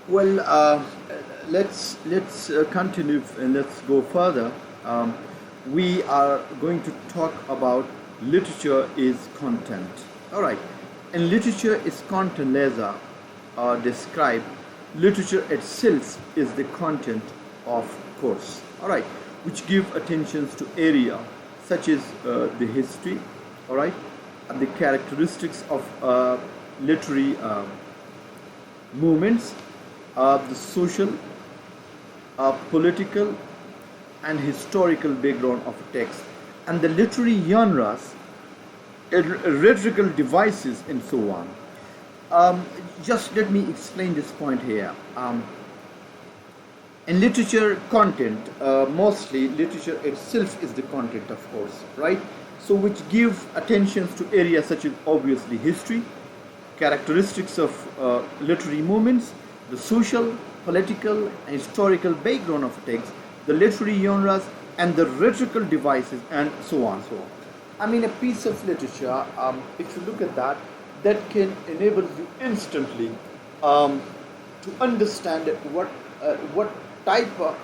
Well, let's continue and let's go further. Um, we are going to talk about literature is content. All right, and literature is content. Laser describe literature itself is the content of course. All right, which give attentions to area such as the history. All right, and the characteristics of literary movements, the social, political, and historical background of a text, and the literary genres, rhetorical devices, and so on. Just let me explain this point here. In literature content, mostly literature itself is the content, of course, right? So which give attentions to areas such as obviously history, characteristics of literary movements, the social, political, and historical background of a text, the literary genres, and the rhetorical devices, and so on, so on. I mean, a piece of literature, if you look at that, that can enable you instantly um, to understand what what type of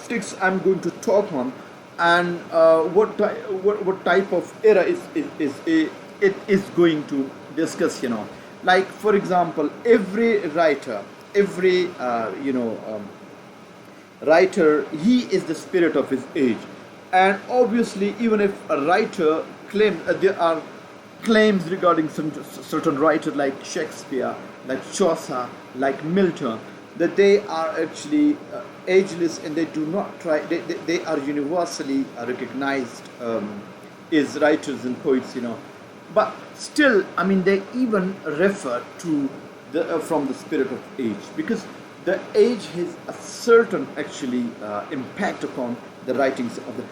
text I'm going to talk on, and what type of era it is going to discuss. Like for example, every writer, every writer, he is the spirit of his age, and obviously even if a writer claims, there are claims regarding some certain writer like Shakespeare, like Chaucer, like Milton, that they are actually ageless, and they do not try, they are universally recognized as writers and poets. But still, I mean, they even refer to the from the spirit of age, because the age has a certain actually impact upon the writings of the,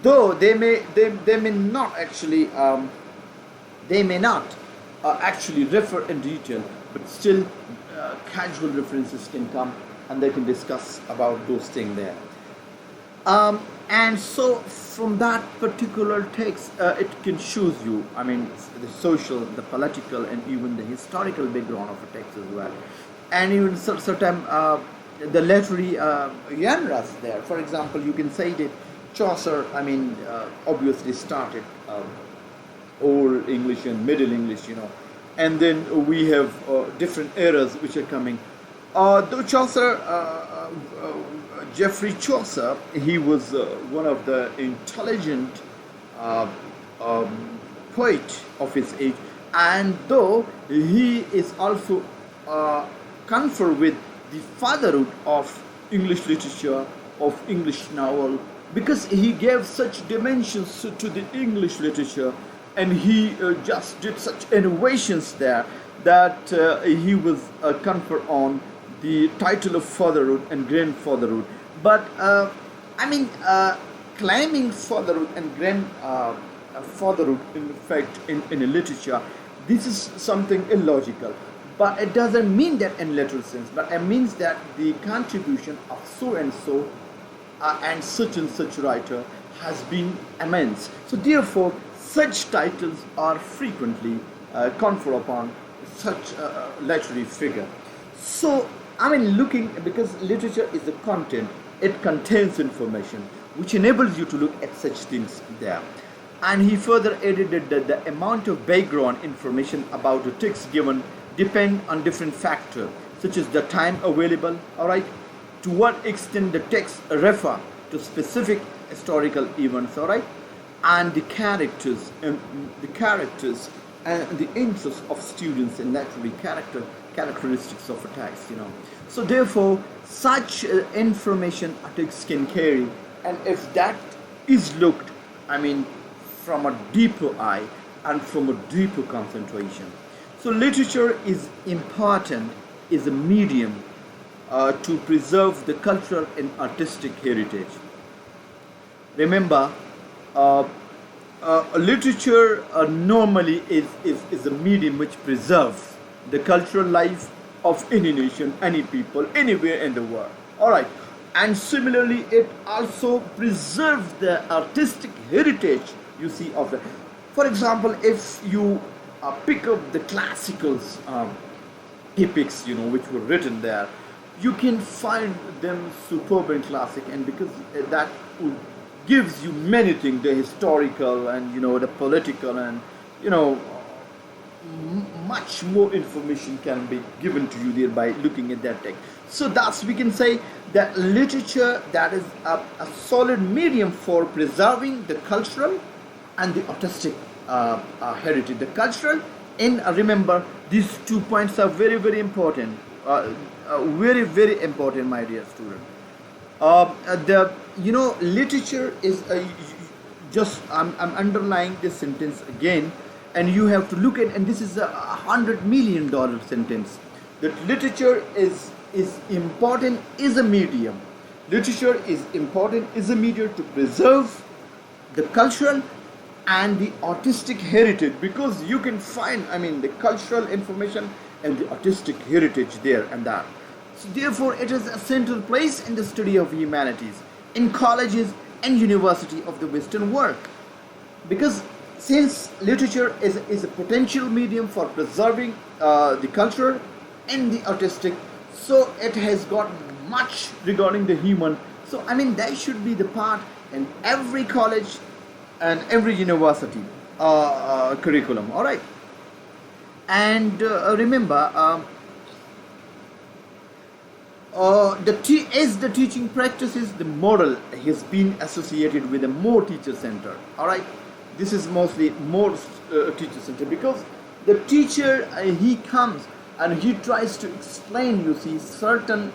though they may not actually they may not actually refer in detail, but still casual references can come, and they can discuss about those things there. And so from that particular text, it can shows you, I mean, the social, the political, and even the historical background of a text as well, and even certain the literary genres there. For example, you can say that Chaucer, I mean, obviously started Old English and Middle English, and then we have different eras which are coming. Though Chaucer, Geoffrey Chaucer, he was one of the intelligent uh, poet of his age, and though he is also confer with the fatherhood of English literature, of English novel, because he gave such dimensions to the English literature, and he just did such innovations there, that he was conferred on the title of fatherhood and grandfatherhood. But I mean, claiming fatherhood and grandfatherhood, in fact, in a literature, this is something illogical. But it doesn't mean that in literal sense, but it means that the contribution of so and such writer has been immense. So therefore, such titles are frequently conferred upon such a literary figure. So I mean, looking, because literature is the content, it contains information which enables you to look at such things there. And he further added that the amount of background information about the text given depend on different factors, such as the time available, all right, to what extent the text refer to specific historical events, all right, and the interest of students in literary characteristics of a text. So therefore, such information a text can carry, and if that is looked, I mean, from a deeper eye and from a deeper concentration. So literature is important, is a medium to preserve the cultural and artistic heritage. Remember, uh, literature normally is a medium which preserves the cultural life of any nation, any people, anywhere in the world. All right. And similarly, it also preserves the artistic heritage, you see, of the. For example, if you pick up the classicals, epics, which were written there, you can find them superb and classic, and because that would gives you many things, the historical and the political, and you know much more information can be given to you there by looking at that text. So thus we can say that literature, that is a solid medium for preserving the cultural and the artistic heritage. The cultural, and remember, these 2 points are very very important, very very important, my dear student. The literature is just I'm underlying this sentence again, and you have to look at, and this is $100 million sentence, that literature is important, is a medium. Literature is important, is a medium to preserve the cultural and the artistic heritage, because you can find, the cultural information and the artistic heritage there and that. So therefore it is a central place in the study of humanities in colleges and university of the Western world, because since literature is a potential medium for preserving the culture and the artistic, so it has got much regarding the human. So that should be the part in every college and every university curriculum. All right. And remember, as the teaching practices, the model has been associated with a more teacher center. All right, this is mostly more teacher center, because the teacher, he comes and he tries to explain, certain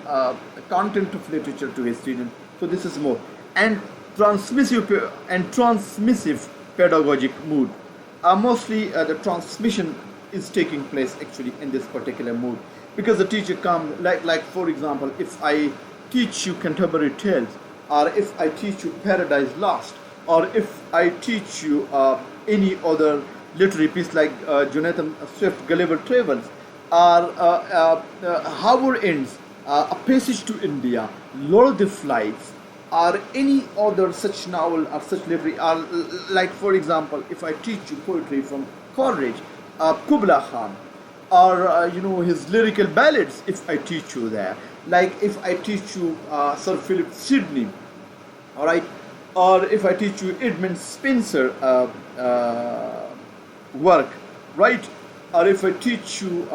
content of literature to his student. So this is more and transmissive pedagogic mood. Mostly the transmission is taking place actually in this particular mood, because the teacher comes, like for example, if I teach you Canterbury Tales, or if I teach you Paradise Lost, or if I teach you any other literary piece like Jonathan Swift Gulliver Travels, or Howard Ends, A Passage to India, Lord of the Flies, or any other such novel or such literary, or like for example, if I teach you poetry from Coleridge, Kubla Khan, or his lyrical ballads, if I teach you there, like if I teach you Sir Philip Sidney, all right, or if I teach you Edmund Spencer work, right, or if I teach you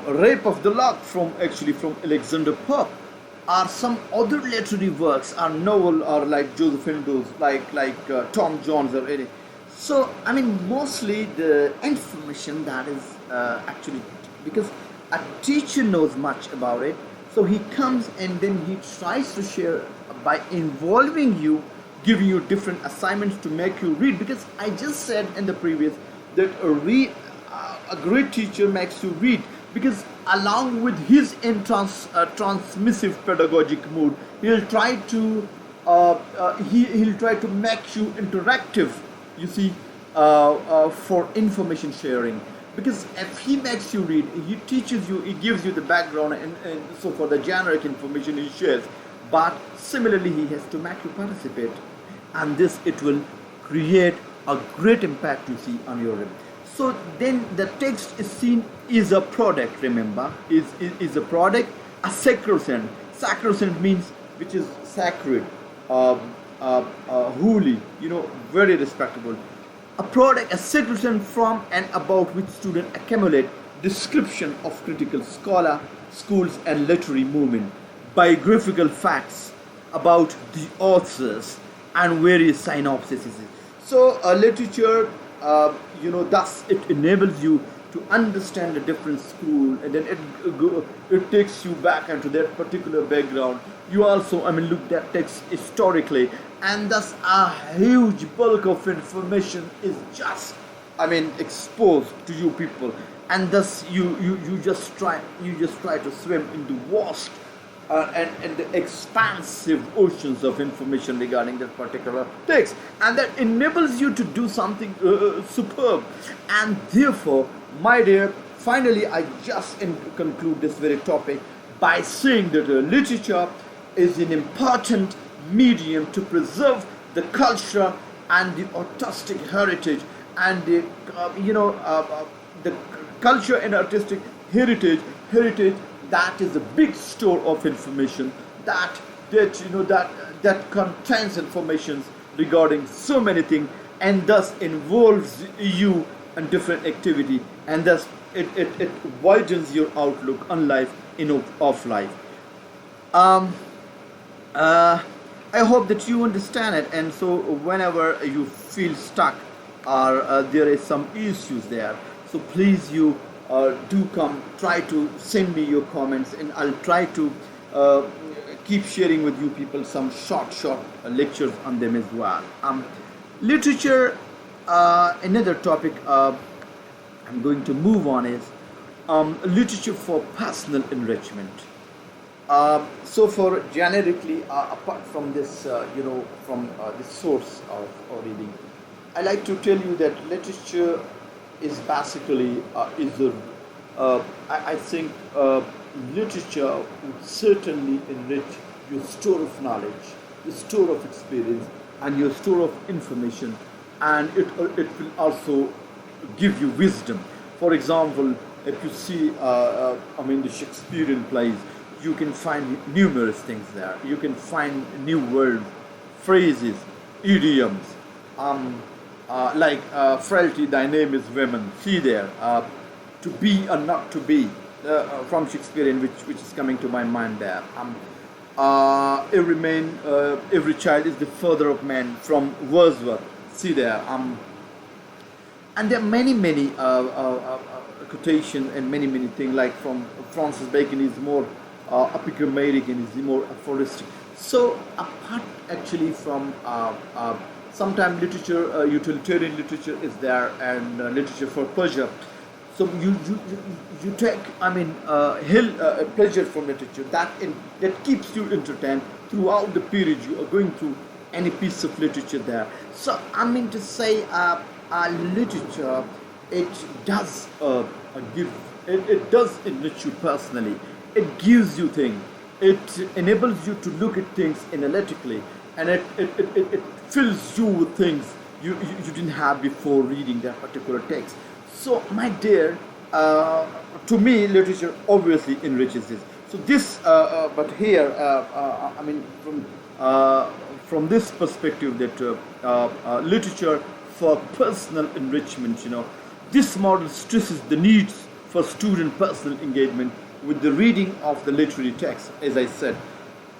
Rape of the Lock from Alexander Pope, or some other literary works, or novel, or like Josephine Doe's, like Tom Jones or any. So mostly the information that is actually, because a teacher knows much about it, so he comes and then he tries to share by involving you, giving you different assignments to make you read. Because I just said in the previous that a great teacher makes you read, because along with his transmissive pedagogic mood, he'll try to make you interactive, for information sharing. Because if he makes you read, he teaches you, he gives you the background, and so for the generic information he shares, but similarly he has to make you participate, and this, it will create a great impact on your reading. So then the text is seen is a product, remember, is a product, a sacrosanct. Sacrosanct means which is sacred, holy, very respectable. A product, a sacrosanct from and about which students accumulate description of critical scholar, schools and literary movement, biographical facts about the authors, and various synopses. So literature, thus it enables you to understand a different school, and then it takes you back into that particular background. You also, look at text historically, and thus a huge bulk of information is just, exposed to you people, and thus you just try to swim in the vast and the expansive oceans of information regarding that particular text, and that enables you to do something superb. And therefore, my dear, finally I just conclude this very topic by saying that literature is an important medium to preserve the culture and the artistic heritage, and the culture and artistic heritage that is a big store of information that that contains informations regarding so many things, and thus involves you in different activity, and thus it widens your outlook on life of life. um, uh, I hope that you understand it, and so whenever you feel stuck or there is some issues there, so please you do come, try to send me your comments, and I'll try to uh, keep sharing with you people some short lectures on them as well. Literature, another topic I'm going to move on is literature for personal enrichment. So for generically, apart from this, from this source of reading, I like to tell you that literature is basically I think literature would certainly enrich your store of knowledge, your store of experience, and your store of information, and it will also give you wisdom. For example, if you see, the Shakespearean plays, you can find numerous things there. You can find new words, phrases, idioms, like frailty, thy name is women. See there, to be or not to be, from Shakespearean, which is coming to my mind there. Every child is the father of man, from Wordsworth. See there. And there are many quotation and many things, like from Francis Bacon is more epigrammatic and is more aphoristic. So apart actually from sometimes literature, utilitarian literature is there, and literature for pleasure. So you take, pleasure from literature that keeps you entertained throughout the period you are going through any piece of literature there. So I mean to say, literature, it does give, it does enrich you personally. It gives you things. It enables you to look at things analytically, and it fills you with things you didn't have before reading that particular text. So, my dear, to me, literature obviously enriches this. So this, but here, from this perspective, that literature for personal enrichment, this model stresses the needs for student personal engagement with the reading of the literary text, as I said.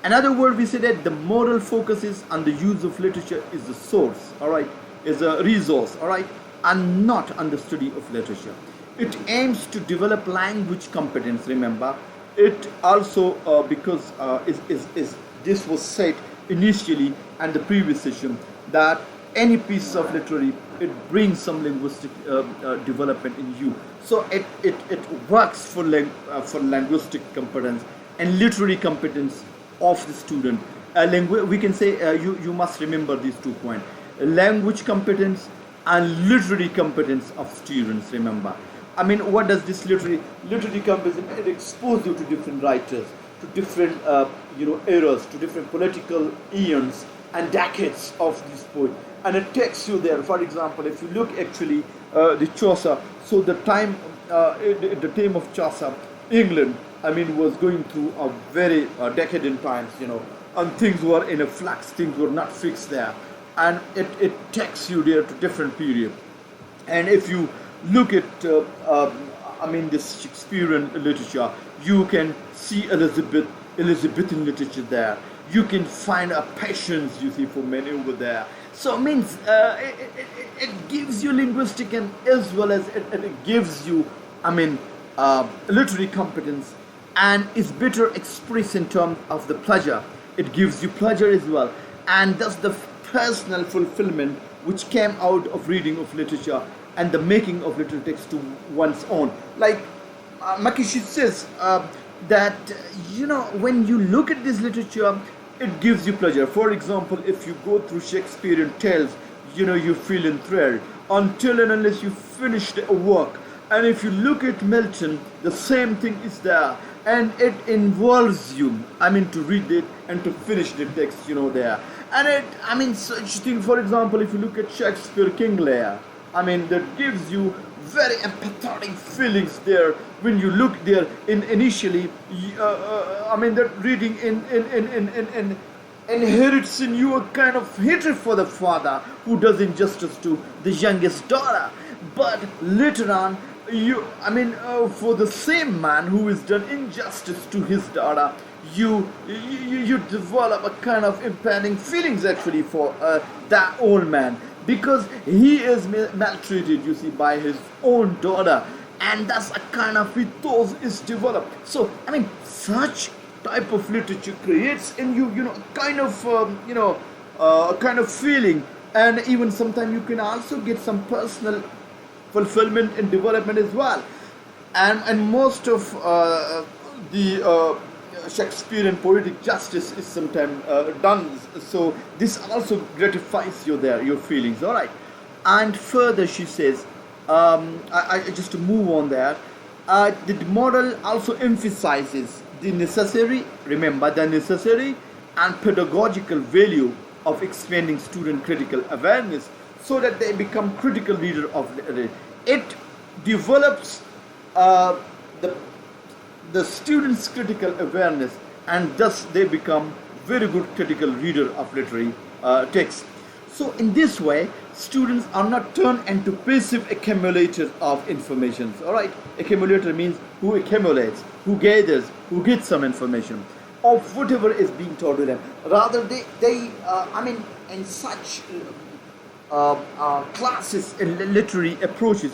Another word, we say that the moral focuses on the use of literature is the source, all right, is a resource, all right, and not on the study of literature. It aims to develop language competence. Remember, it also because is this was said initially and the previous session, that any piece of literary, it brings some linguistic development in you. So it works for linguistic competence and literary competence of the student. We can say, you must remember these 2 points: language competence and literary competence of students. Remember, I mean, what does this literary competence? It exposes you to different writers, to different eras, to different political eons and decades of this poet, and it takes you there. For example, if you look actually the Chaucer, so the time at the time of Chaucer, England, was going through a very decadent times, and things were in a flux, things were not fixed there, and it takes you there to different period. And if you look at this Shakespearean literature, you can see Elizabethan literature there. You can find a passions, you see, for men over there. So it means it gives you linguistic, and as well as it gives you literary competence, and is better expressed in terms of the pleasure. It gives you pleasure as well, and thus the personal fulfillment which came out of reading of literature and the making of literary text to one's own. Like Makishi says that when you look at this literature, it gives you pleasure. For example, if you go through Shakespearean tales, you feel enthralled until and unless you finish the work. And if you look at Milton, the same thing is there, and it involves you, to read it and to finish the text, there. And such thing, for example, if you look at Shakespeare, King Lear, I mean, that gives you very empathetic feelings there when you look there in initially. I mean, that reading in inherits in you a kind of hatred for the father who does injustice to the youngest daughter. But later on, for the same man who has done injustice to his daughter, you develop a kind of impending feelings actually for that old man, because he is maltreated, you see, by his own daughter, and that's a kind of ethos is developed. So I mean, such type of literature creates in you, a kind of a kind of feeling, and even sometimes you can also get some personal fulfillment and development as well. And most of the Shakespearean poetic justice is sometimes done. So this also gratifies you there, your feelings. All right. And further, she says, I just to move on there. The model also emphasizes the necessary, remember, the necessary and pedagogical value of expanding student critical awareness so that they become critical reader of it. It develops the the students' critical awareness, and thus they become very good critical reader of literary text. So in this way, students are not turned into passive accumulators of information. All right, accumulator means who accumulates, who gathers, who gets some information of whatever is being told to them. Rather, they in such classes and literary approaches,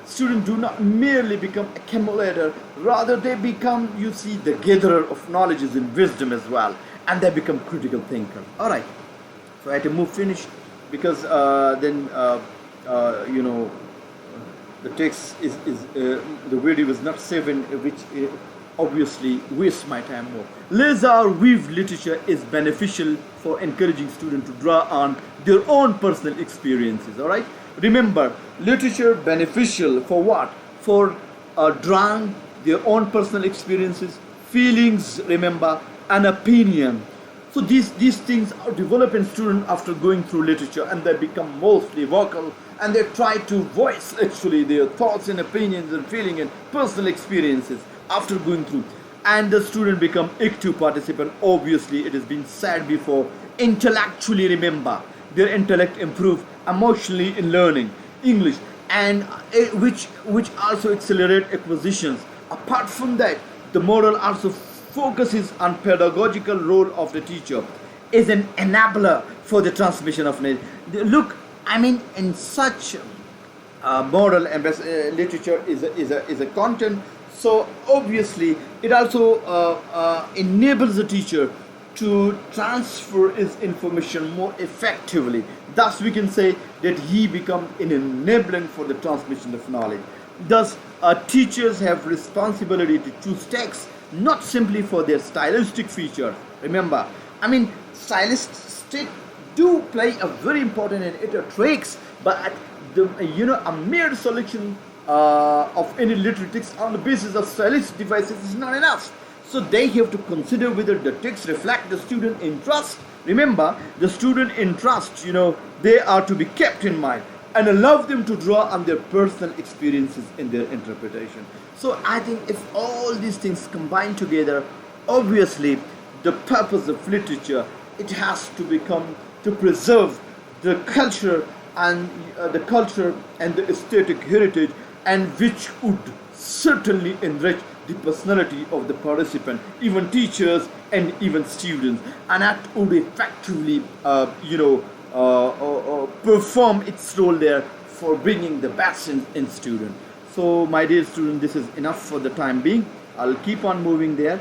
students do not merely become accumulator, rather they become, you see, the gatherer of knowledges and wisdom as well, and they become critical thinker. All right, so I had to move finish, because then the text is the video is not saving, which obviously wastes my time more. Lazar weave literature is beneficial for encouraging students to draw on their own personal experiences. All right, remember, literature beneficial for what? For drawing their own personal experiences, feelings, remember, and opinion. So these things are developed in students after going through literature, and they become mostly vocal, and they try to voice actually their thoughts and opinions and feeling and personal experiences after going through. And the student become active participant. Obviously, it has been said before, intellectually, remember, their intellect improve emotionally in learning English, and which also accelerate acquisitions. Apart from that, the model also focuses on pedagogical role of the teacher is an enabler for the transmission of knowledge. Look, I mean, in such model and literature is a content. So obviously, it also enables the teacher to transfer his information more effectively. Thus, we can say that he becomes an enabling for the transmission of knowledge. Thus, teachers have responsibility to choose texts not simply for their stylistic features. Remember, I mean, stylists do play a very important and it tricks, but a mere selection of any literary text on the basis of stylistic devices is not enough. So they have to consider whether the text reflect the student interest. Remember, the student interest, they are to be kept in mind, and allow them to draw on their personal experiences in their interpretation. So I think if all these things combine together, obviously the purpose of literature, it has to become to preserve the culture and the aesthetic heritage, and which would certainly enrich the personality of the participant, even teachers and even students, and that would effectively perform its role there for bringing the best in student. So my dear student, this is enough for the time being. I'll keep on moving there.